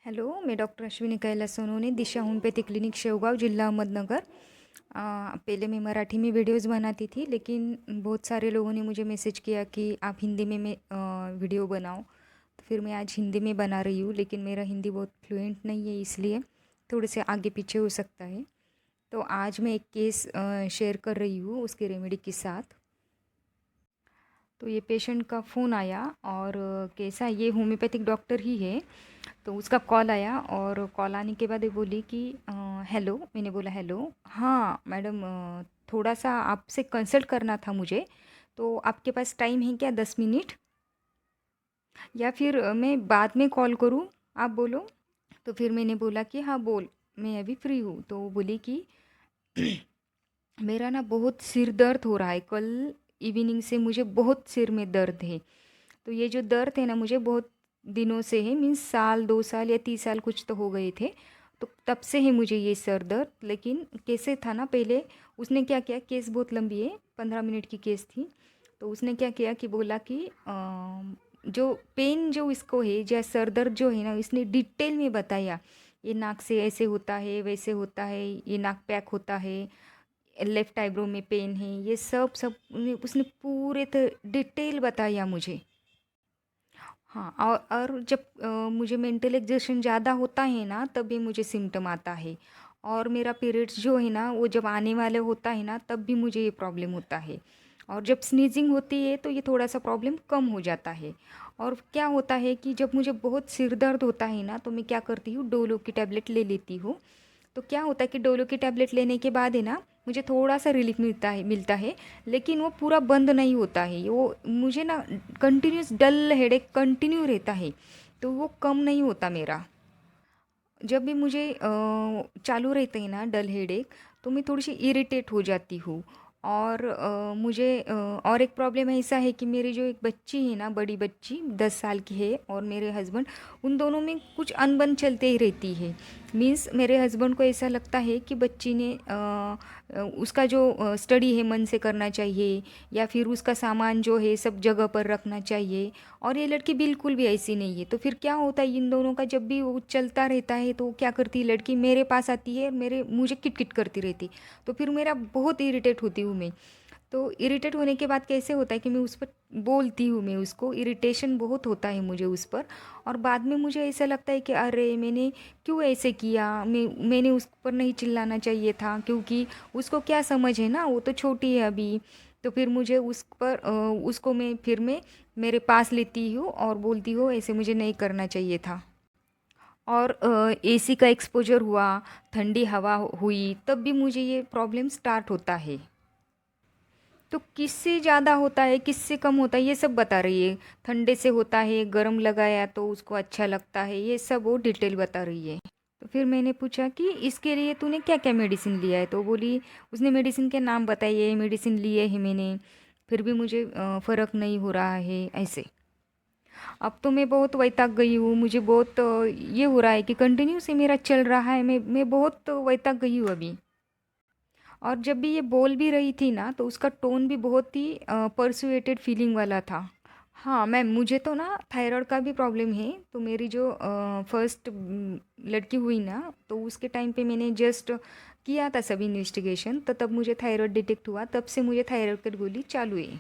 Hello, मैं doctor Ashwini Kailash Sonawane, दिशा homeopathy clinic Shevgaon, जिला अहमदनगर। पहले मैं मराठी में वीडियोस बनाती थी, लेकिन बहुत सारे लोगों ने मुझे मैसेज किया कि आप हिंदी में वीडियो बनाओ। तो फिर मैं आज हिंदी में बना रही हूँ, लेकिन मेरा हिंदी बहुत फ्लुएंट नहीं है, इसलिए थोड़े से आगे पीछे हो सकता है। तो आज मैं एक केस शेयर कर रही हूँ उसके रेमेडी के साथ। तो ये पेशेंट का फ़ोन आया और कैसा, ये होम्योपैथिक डॉक्टर ही है। तो उसका कॉल आया और कॉल आने के बाद ये बोली कि हेलो। मैंने बोला हेलो, हाँ मैडम, थोड़ा सा आपसे कंसल्ट करना था मुझे। तो आपके पास टाइम है क्या, 10 मिनट? या फिर मैं बाद में कॉल करूँ, आप बोलो। तो फिर मैंने बोला कि हाँ बोल, मैं अभी फ्री हूँ। तो वो बोली कि मेरा ना बहुत सिर दर्द हो रहा है, कल इवनिंग से मुझे बहुत सिर में दर्द है। तो ये जो दर्द है ना, मुझे बहुत दिनों से है, मीन्स साल 2 साल या 3 साल कुछ तो हो गए थे। तो तब से है मुझे ये सर दर्द। लेकिन कैसे था ना, पहले उसने क्या किया, केस बहुत लंबी है, 15 मिनट की केस थी। तो उसने क्या किया कि बोला कि जो पेन जो इसको है, या सर दर्द जो है ना, इसने डिटेल में बताया। ये नाक से ऐसे होता है, वैसे होता है, ये नाक पैक होता है, लेफ्ट आईब्रो में पेन है, ये सब सब उसने पूरे डिटेल बताया मुझे। हाँ, और जब मुझे मेंटल एग्जर्शन ज़्यादा होता है ना, तभी मुझे सिम्टम आता है। और मेरा पीरियड्स जो है ना, वो जब आने वाले होता है ना, तब भी मुझे ये प्रॉब्लम होता है। और जब स्नीजिंग होती है तो ये थोड़ा सा प्रॉब्लम कम हो जाता है। और क्या होता है कि जब मुझे बहुत सिर दर्द होता है ना, तो मैं क्या करती हूँ, डोलो की टैबलेट ले लेती हूँ। तो क्या होता है कि डोलो की टैबलेट लेने के बाद है ना, मुझे थोड़ा सा रिलीफ मिलता है। लेकिन वो पूरा बंद नहीं होता है, वो मुझे ना कंटिन्यूस डल हेडेक कंटिन्यू रहता है। तो वो कम नहीं होता मेरा। जब भी मुझे चालू रहते हैं ना डल हेडेक, तो मैं थोड़ी सी इरिटेट हो जाती हूँ। और और एक प्रॉब्लम ऐसा है कि मेरी जो एक बच्ची है ना, बड़ी बच्ची 10 साल की है, और मेरे हस्बैंड, उन दोनों में कुछ अनबन चलते ही रहती है। मीन्स मेरे हस्बैंड को ऐसा लगता है कि बच्ची ने उसका जो स्टडी है मन से करना चाहिए, या फिर उसका सामान जो है सब जगह पर रखना चाहिए। और ये लड़की बिल्कुल भी ऐसी नहीं है। तो फिर क्या होता है, इन दोनों का जब भी वो चलता रहता है, तो क्या करती है लड़की, मेरे पास आती है और मुझे किटकिट करती रहती। तो फिर मेरा बहुत इरिटेट होती हूँ मैं। तो इरिटेट होने के बाद कैसे होता है कि मैं उस पर बोलती हूँ, मैं उसको, इरिटेशन बहुत होता है मुझे उस पर। और बाद में मुझे ऐसा लगता है कि अरे मैंने क्यों ऐसे किया, मैंने उस पर नहीं चिल्लाना चाहिए था, क्योंकि उसको क्या समझ है ना, वो तो छोटी है अभी। तो फिर मुझे उस पर उसको मैं मेरे पास लेती हूँ और बोलती हूँ ऐसे मुझे नहीं करना चाहिए था। और एसी का एक्सपोजर हुआ, ठंडी हवा हुई, तब भी मुझे ये प्रॉब्लम स्टार्ट होता है। तो किससे ज़्यादा होता है, किससे कम होता है, ये सब बता रही है। ठंडे से होता है, गरम लगाया तो उसको अच्छा लगता है, ये सब वो डिटेल बता रही है। तो फिर मैंने पूछा कि इसके लिए तूने क्या क्या मेडिसिन लिया है। तो बोली, उसने मेडिसिन के नाम बताए, ये मेडिसिन लिए है मैंने, फिर भी मुझे फ़र्क नहीं हो रहा है, ऐसे। अब तो मैं बहुत वैताग गई हूँ, मुझे बहुत ये हो रहा है कि कंटिन्यू से मेरा चल रहा है, मैं बहुत वैताग गई हूँ अभी। और जब भी ये बोल भी रही थी ना, तो उसका टोन भी बहुत ही परसुएटेड फीलिंग वाला था। हाँ मैम, मुझे तो ना थायराइड का भी प्रॉब्लम है। तो मेरी जो फर्स्ट लड़की हुई ना, तो उसके टाइम पे मैंने जस्ट किया था सब इन्वेस्टिगेशन, तो तब मुझे थायराइड डिटेक्ट हुआ, तब से मुझे थायराइड की गोली चालू है।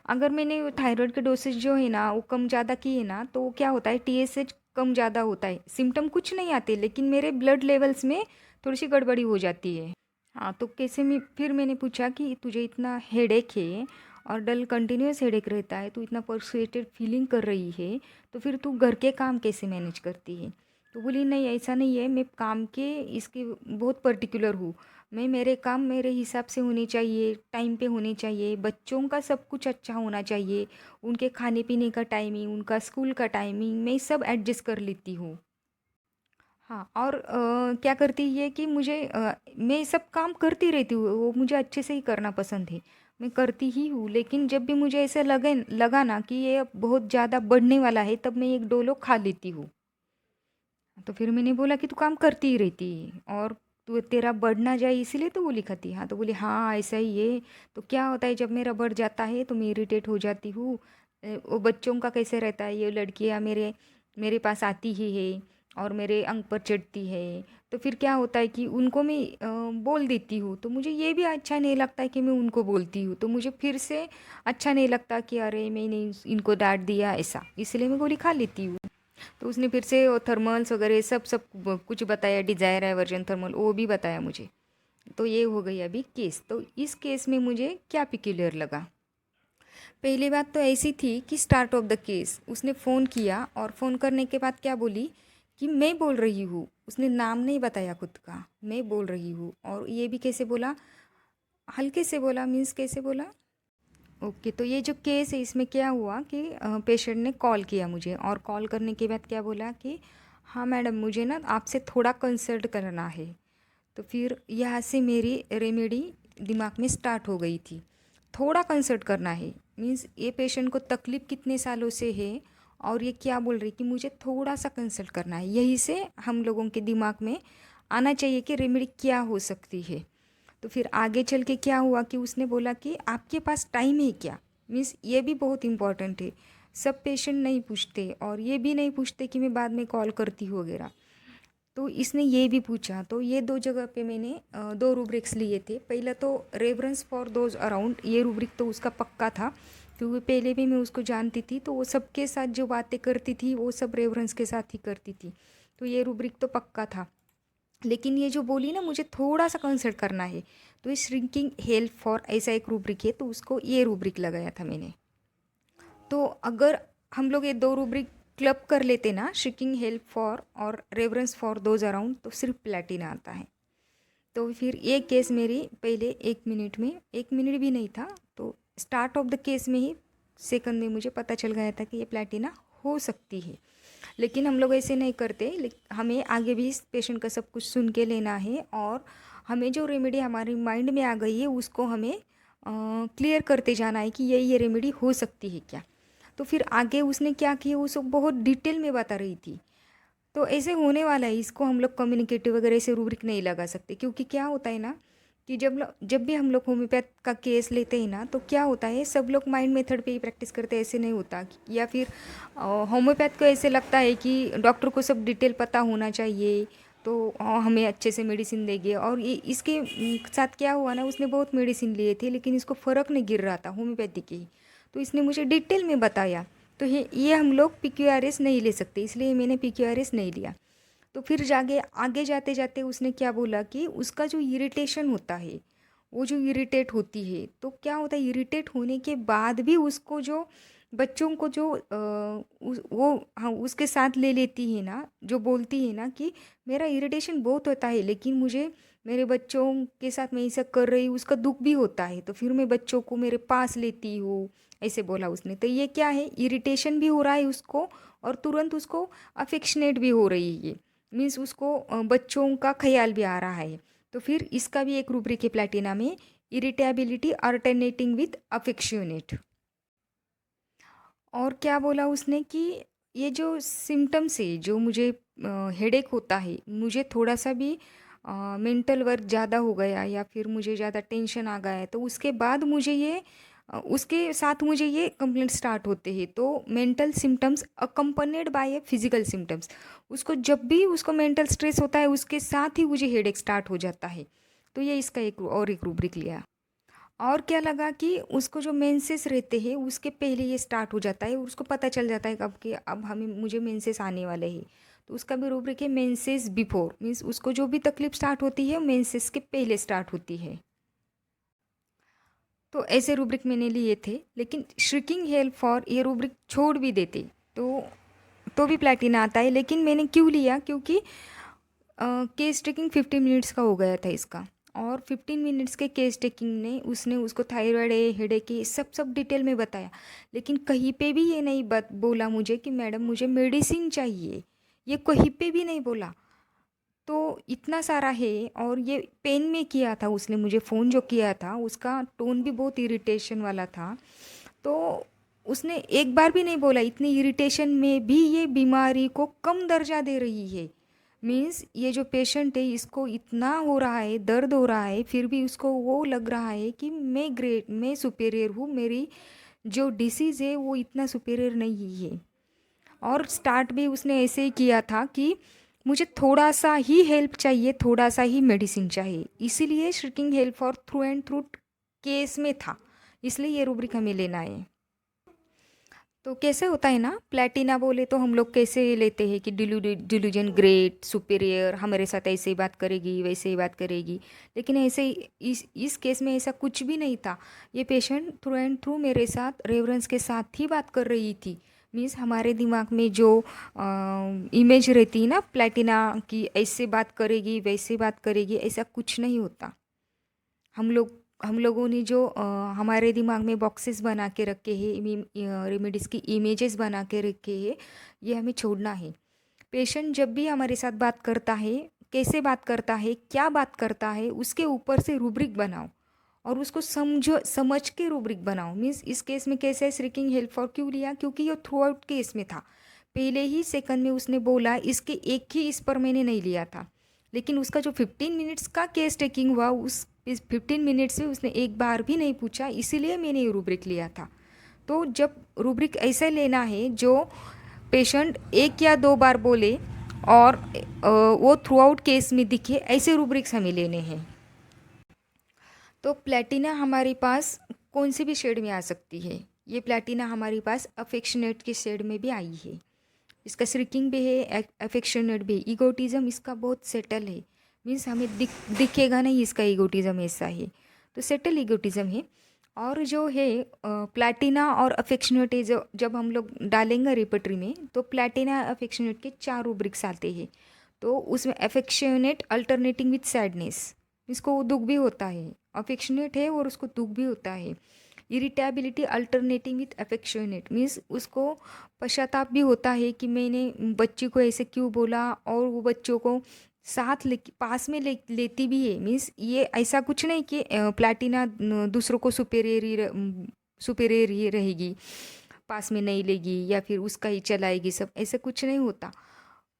अगर मैंने थायराइड के डोसेज जो है ना वो कम ज़्यादा किए ना, तो क्या होता है, टीएसएच कम ज़्यादा होता है, सिम्टम कुछ नहीं आते, लेकिन मेरे ब्लड लेवल्स में थोड़ी सी गड़बड़ी हो जाती है। हाँ, तो कैसे मैं, फिर मैंने पूछा कि तुझे इतना हेडेक है और डल कंटिन्यूस हेडेक रहता है, तू इतना पर्सुएटेड फीलिंग कर रही है, तो फिर तू घर के काम कैसे मैनेज करती है। तो बोली नहीं, ऐसा नहीं है, मैं काम के इसके बहुत पर्टिकुलर हूँ। मैं, मेरे काम मेरे हिसाब से होने चाहिए, टाइम पे होने चाहिए, बच्चों का सब कुछ अच्छा होना चाहिए, उनके खाने पीने का टाइमिंग, उनका स्कूल का टाइमिंग, मैं सब एडजस्ट कर लेती हूँ। हाँ, और क्या करती है कि मैं सब काम करती रहती हूँ, वो मुझे अच्छे से ही करना पसंद है, मैं करती ही हूँ। लेकिन जब भी मुझे ऐसा लगा ना कि ये अब बहुत ज़्यादा बढ़ने वाला है, तब मैं एक डोलो खा लेती हूँ। तो फिर मैंने बोला कि तू काम करती ही रहती है, और तू तेरा बढ़ ना जाए इसीलिए तो गोली खाती है। हाँ, तो बोली हाँ ऐसा ही है। तो क्या होता है, जब मेरा बढ़ जाता है तो मैं इरिटेट हो जाती हूँ। वो बच्चों का कैसे रहता है, ये लड़कियाँ मेरे मेरे पास आती ही है, और मेरे अंग पर चढ़ती है, तो फिर क्या होता है कि उनको मैं बोल देती हूँ, तो मुझे ये भी अच्छा नहीं लगता है कि मैं उनको बोलती हूँ, तो मुझे फिर से अच्छा नहीं लगता कि अरे मैंने इनको डांट दिया ऐसा, इसलिए मैं गोली खा लेती हूँ। तो उसने फिर से वो थर्मल्स वगैरह सब सब कुछ बताया, डिजायर है वर्जन थर्मल वो भी बताया मुझे। तो ये हो गई अभी केस। तो इस केस में मुझे क्या पिक्यूलियर लगा, पहली बात तो ऐसी थी कि स्टार्ट ऑफ द केस उसने फ़ोन किया और फ़ोन करने के बाद क्या बोली कि मैं बोल रही हूँ, उसने नाम नहीं बताया खुद का, मैं बोल रही हूँ। और ये भी कैसे बोला, हल्के से बोला, मीन्स कैसे बोला। ओके, तो ये जो केस है इसमें क्या हुआ कि पेशेंट ने कॉल किया मुझे, और कॉल करने के बाद क्या बोला कि हाँ मैडम मुझे ना आपसे थोड़ा कंसल्ट करना है। तो फिर यहाँ से मेरी रेमेडी दिमाग में स्टार्ट हो गई थी। थोड़ा कंसल्ट करना है मीन्स ये पेशेंट को तकलीफ़ कितने सालों से है, और ये क्या बोल रही कि मुझे थोड़ा सा कंसल्ट करना है, यही से हम लोगों के दिमाग में आना चाहिए कि रेमेडी क्या हो सकती है। तो फिर आगे चल के क्या हुआ कि उसने बोला कि आपके पास टाइम है क्या, मीन्स ये भी बहुत इम्पॉर्टेंट है। सब पेशेंट नहीं पूछते, और ये भी नहीं पूछते कि मैं बाद में कॉल करती हूँ वगैरह। तो इसने ये भी पूछा, तो ये दो जगह पे मैंने दो रूब्रिक्स लिए थे। पहला तो रेफरेंस फॉर दोज अराउंड, ये रूब्रिक तो उसका पक्का था क्योंकि पहले भी मैं उसको जानती थी, तो वो सबके साथ जो बातें करती थी वो सब रेफरेंस के साथ ही करती थी, तो ये रूब्रिक तो पक्का था। लेकिन ये जो बोली ना मुझे थोड़ा सा कंसल्ट करना है, तो ये श्रिंकिंग हेल्प फॉर ऐसा एक रूब्रिक है, तो उसको ये रूब्रिक लगाया था मैंने। तो अगर हम लोग ये दो रूब्रिक क्लब कर लेते ना, श्रिंकिंग हेल्प फॉर और रेफरेंस फॉर दोज अराउंड, तो सिर्फ प्लेटिन आता है। तो फिर ये केस मेरी पहले 1 मिनट में, 1 मिनट भी नहीं था, तो स्टार्ट ऑफ द केस में ही सेकंड में मुझे पता चल गया था कि ये प्लेटिना हो सकती है। लेकिन हम लोग ऐसे नहीं करते, हमें आगे भी इस पेशेंट का सब कुछ सुन के लेना है, और हमें जो रेमेडी हमारे माइंड में आ गई है उसको हमें क्लियर करते जाना है कि ये रेमेडी हो सकती है क्या। तो फिर आगे उसने क्या किया वो सब बहुत डिटेल में बता रही थी। तो ऐसे होने वाला है, इसको हम लोग कम्युनिकेटिव वगैरह से रूब्रिक नहीं लगा सकते, क्योंकि क्या होता है ना कि जब भी हम लोग होम्योपैथ का केस लेते हैं ना, तो क्या होता है सब लोग माइंड मेथड पे ही प्रैक्टिस करते हैं, ऐसे नहीं होता या फिर होम्योपैथ को ऐसे लगता है कि डॉक्टर को सब डिटेल पता होना चाहिए, तो हमें अच्छे से मेडिसिन देंगे। और ये इसके साथ क्या हुआ ना, उसने बहुत मेडिसिन लिए थे लेकिन इसको फ़र्क नहीं गिर रहा था होम्योपैथी के ही, तो इसने मुझे डिटेल में बताया। तो ये हम लोग PQRS नहीं ले सकते, इसलिए मैंने PQRS नहीं लिया। तो फिर जागे आगे जाते जाते उसने क्या बोला कि उसका जो इरिटेशन होता है, वो जो इरिटेट होती है, तो क्या होता है इरिटेट होने के बाद भी उसको जो बच्चों को जो वो हाँ उसके साथ ले लेती है ना, जो बोलती है ना कि मेरा इरिटेशन बहुत होता है लेकिन मुझे मेरे बच्चों के साथ मैं ऐसा कर रही हूँ, उसका दुख भी होता है, तो फिर मैं बच्चों को मेरे पास लेती हूँ, ऐसे बोला उसने। तो ये क्या है, इरिटेशन भी हो रहा है उसको, और तुरंत उसको अफेक्शनेट भी हो रही है, मीन्स उसको बच्चों का ख्याल भी आ रहा है। तो फिर इसका भी एक रूब्रिक है प्लेटिना में, इरिटेबिलिटी अल्टरनेटिंग विद अफेक्शनेट। और क्या बोला उसने कि ये जो सिम्टम्स है, जो मुझे हेडेक होता है, मुझे थोड़ा सा भी मेंटल वर्क ज़्यादा हो गया या फिर मुझे ज़्यादा टेंशन आ गया है, तो उसके बाद मुझे ये उसके साथ मुझे ये कंप्लेंट स्टार्ट होते हैं। तो mental symptoms accompanied by a physical symptoms, उसको जब भी उसको मेंटल स्ट्रेस होता है उसके साथ ही मुझे हेडेक स्टार्ट हो जाता है। तो ये इसका एक रूब्रिक लिया। और क्या लगा कि उसको जो मेंसेस रहते हैं उसके पहले ये स्टार्ट हो जाता है, उसको पता चल जाता है कब कि अब हमें मुझे मेंसेस आने वाले हैं, तो उसका भी रूब्रिक है मेंसेस बिफोर, मीन्स उसको जो भी तकलीफ स्टार्ट होती है मेंसेस के पहले स्टार्ट होती है। तो ऐसे रूब्रिक मैंने लिए थे, लेकिन श्रिकिंग हेल्प फॉर ये रूब्रिक छोड़ भी देते तो भी प्लेटिना आता है। लेकिन मैंने क्यों लिया, क्योंकि केस टेकिंग 15 मिनट्स का हो गया था इसका, और 15 मिनट्स के केस टेकिंग ने उसने उसको थायराइड है, हेडेक है, सब सब डिटेल में बताया। लेकिन कहीं पे भी ये नहीं बोला मुझे कि मैडम मुझे मेडिसिन चाहिए, ये कहीं पे भी नहीं बोला। तो इतना सारा है, और ये पेन में किया था उसने, मुझे फ़ोन जो किया था उसका टोन भी बहुत इरिटेशन वाला था। तो उसने एक बार भी नहीं बोला इतनी इरिटेशन में भी ये बीमारी को कम दर्जा दे रही है, मीन्स ये जो पेशेंट है इसको इतना हो रहा है, दर्द हो रहा है, फिर भी उसको वो लग रहा है कि मैं सुपेरियर हूँ, मेरी जो डिसीज़ है वो इतना सुपेरियर नहीं है। और स्टार्ट भी उसने ऐसे ही किया था कि मुझे थोड़ा सा ही हेल्प चाहिए, थोड़ा सा ही मेडिसिन चाहिए, इसीलिए श्रिकिंग help for through and through case में था, इसलिए ये रूब्रिक हमें लेना है। तो कैसे होता है ना, प्लेटिना बोले तो हम लोग कैसे लेते हैं कि डिल्यूजन ग्रेट सुपीरियर, हमारे साथ ऐसे ही बात करेगी वैसे ही बात करेगी, लेकिन ऐसे इस केस में ऐसा कुछ भी नहीं था। ये पेशेंट थ्रू एंड थ्रू मेरे साथ रेवरेंस के साथ ही बात कर रही थी। मीन्स हमारे दिमाग में जो इमेज रहती है ना प्लेटिना की, ऐसे बात करेगी वैसे बात करेगी, ऐसा कुछ नहीं होता। हम लोगों ने जो हमारे दिमाग में बॉक्सेस बना के रखे हैं, रेमेडीज़ की इमेजेस बना के रखे हैं, ये हमें छोड़ना है। पेशेंट जब भी हमारे साथ बात करता है, कैसे बात करता है, क्या बात करता है, उसके ऊपर से रूब्रिक बनाओ और उसको समझ के रूब्रिक बनाओ। मीन्स इस केस में कैसे श्रिकिंग हेल्प फॉर क्यों लिया, क्योंकि ये थ्रू आउट केस में था। पहले ही सेकंड में उसने बोला, इसके एक ही इस पर मैंने नहीं लिया था, लेकिन उसका जो 15 मिनट्स का केस टेकिंग हुआ, उस इस 15 मिनट्स में उसने एक बार भी नहीं पूछा, इसीलिए मैंने ये रूब्रिक लिया था। तो जब रूब्रिक ऐसे लेना है जो पेशेंट एक या दो बार बोले और वो थ्रू आउट केस में दिखे, ऐसे रूब्रिक्स हमें लेने हैं। तो प्लेटिना हमारे पास कौन सी भी शेड में आ सकती है। ये प्लेटिना हमारे पास अफेक्शनेट के शेड में भी आई है। इसका श्रिकिंग भी है, अफेक्शनेट भी है। ईगोटिज़म इसका बहुत सेटल है, मीन्स हमें दिखेगा नहीं इसका ईगोटिज़म ऐसा है, तो सेटल ईगोटिज़म है। और जो है प्लेटिना और अफेक्शनेट है, जो जब हम लोग डालेंगे रिपर्टरी में, तो प्लेटिना अफेक्शनेट के 4 रूब्रिक्स आते हैं। तो उसमें अफेक्शनेट अल्टरनेटिंग विथ सैडनेस, इसको दुख भी होता है, अफेक्शनेट है और उसको दुख भी होता है। Irritability alternating with affectionate, means उसको पश्चाताप भी होता है कि मैंने बच्ची को ऐसे क्यों बोला, और वो बच्चों को साथ ले पास में लेती भी है। मीन्स ये ऐसा कुछ नहीं कि प्लेटिना दूसरों को सुपेरियर ही रहेगी, पास में नहीं लेगी या फिर उसका ही चलाएगी सब, ऐसा कुछ नहीं होता।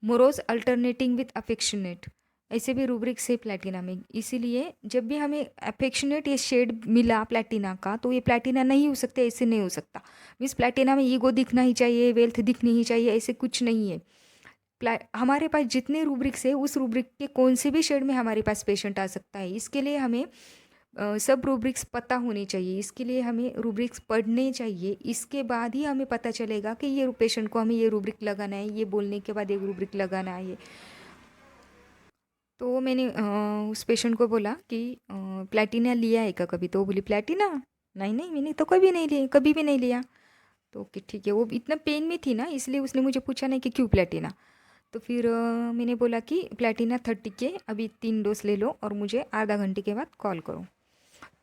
मोरोज अल्टरनेटिंग विथ अफेक्शनेट, ऐसे भी रूब्रिक्स है प्लेटिना में। इसीलिए जब भी हमें अफेक्शनेट ये शेड मिला प्लेटिना का, तो ये प्लेटिना नहीं हो सकता, ऐसे नहीं हो सकता। मीन्स प्लेटिना में ईगो दिखना ही चाहिए, वेल्थ दिखनी ही चाहिए, ऐसे कुछ नहीं है। हमारे पास जितने रूब्रिक्स है, उस रूब्रिक के कौन से भी शेड में हमारे पास पेशेंट आ सकता है। इसके लिए हमें सब रूब्रिक्स पता होने चाहिए, इसके लिए हमें रूब्रिक्स पढ़ने चाहिए। इसके बाद ही हमें पता चलेगा कि ये पेशेंट को हमें ये रूब्रिक लगाना है, ये बोलने के बाद एक रूब्रिक लगाना है। तो मैंने उस पेशेंट को बोला कि प्लेटिना लिया है क्या कभी, तो वो बोली प्लेटिना नहीं नहीं, मैंने तो कभी नहीं लिया, कभी भी नहीं लिया। तो कि ठीक है, वो इतना पेन में थी ना, इसलिए उसने मुझे पूछा नहीं कि क्यों प्लेटिना। तो फिर मैंने बोला कि प्लेटिना 30 के अभी 3 डोज ले लो और मुझे आधा घंटे के बाद कॉल करो।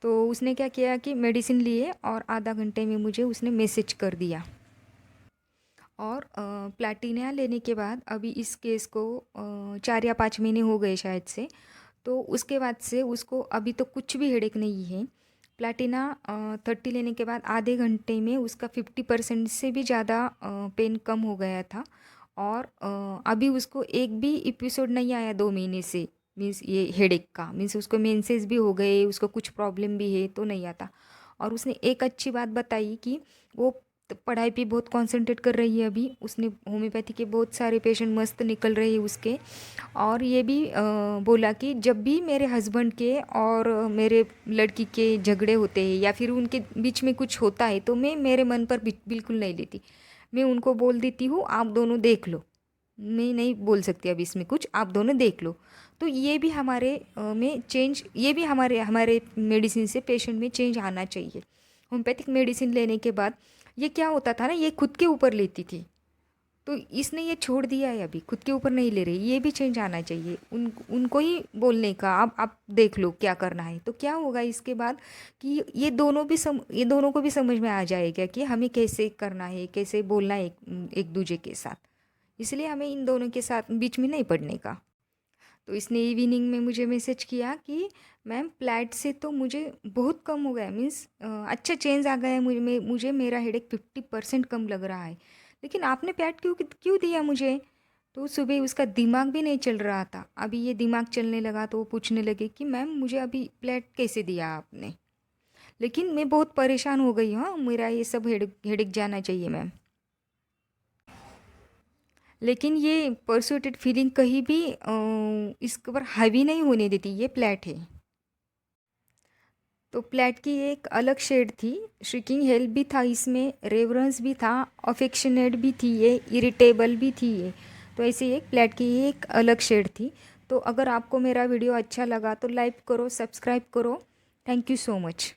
तो उसने क्या किया कि मेडिसिन लिए और आधा घंटे में मुझे उसने मैसेज कर दिया। और प्लैटिना लेने के बाद अभी इस केस को 4 या 5 महीने हो गए शायद से। तो उसके बाद से उसको अभी तो कुछ भी हेडेक नहीं है। प्लैटिना 30 लेने के बाद आधे घंटे में उसका 50% से भी ज़्यादा पेन कम हो गया था। और अभी उसको एक भी एपिसोड नहीं आया 2 महीने से। मीन्स ये हेडेक का, मीन्स उसको मेंसेस भी हो गए, उसको कुछ प्रॉब्लम भी है तो नहीं आता। और उसने एक अच्छी बात बताई कि वो पढ़ाई पे बहुत कंसंट्रेट कर रही है अभी। उसने होम्योपैथी के बहुत सारे पेशेंट मस्त निकल रहे हैं उसके। और ये भी बोला कि जब भी मेरे हस्बैंड के और मेरे लड़की के झगड़े होते हैं या फिर उनके बीच में कुछ होता है, तो मैं मेरे मन पर बिल्कुल नहीं लेती। मैं उनको बोल देती हूँ, आप दोनों देख लो, मैं नहीं बोल सकती अभी इसमें कुछ, आप दोनों देख लो। तो ये भी हमारे में चेंज, ये भी हमारे हमारे मेडिसिन से पेशेंट में चेंज आना चाहिए। होम्योपैथिक मेडिसिन लेने के बाद ये क्या होता था ना, ये खुद के ऊपर लेती थी, तो इसने ये छोड़ दिया है, अभी खुद के ऊपर नहीं ले रही। ये भी चेंज आना चाहिए उनको ही बोलने का, आप देख लो क्या करना है। तो क्या होगा इसके बाद कि ये दोनों को भी समझ में आ जाएगा कि हमें कैसे करना है, कैसे बोलना है एक दूसरे के साथ। इसलिए हमें इन दोनों के साथ बीच में नहीं पड़ने का। तो इसने इवनिंग में मुझे मैसेज किया कि मैम प्लैट से तो मुझे बहुत कम हो गया, मीन्स अच्छा चेंज आ गया है, मुझे मेरा हेडेक 50% कम लग रहा है, लेकिन आपने प्लैट क्यों क्यों दिया मुझे। तो सुबह उसका दिमाग भी नहीं चल रहा था, अभी ये दिमाग चलने लगा। तो वो पूछने लगे कि मैम मुझे अभी प्लैट कैसे दिया आपने, लेकिन मैं बहुत परेशान हो गई हूँ, मेरा ये सब हेडेक जाना चाहिए मैम। लेकिन ये परसुएटेड फीलिंग कहीं भी इसके ऊपर हावी नहीं होने देती, ये फ्लैट है। तो फ्लैट की एक अलग शेड थी, श्रिकिंग हेल्प भी था इसमें, रेवरेंस भी था, अफेक्शनेट भी थी ये, इरिटेबल भी थी ये। तो ऐसे एक फ्लैट की एक अलग शेड थी। तो अगर आपको मेरा वीडियो अच्छा लगा तो लाइक करो, सब्सक्राइब करो। Thank you so much.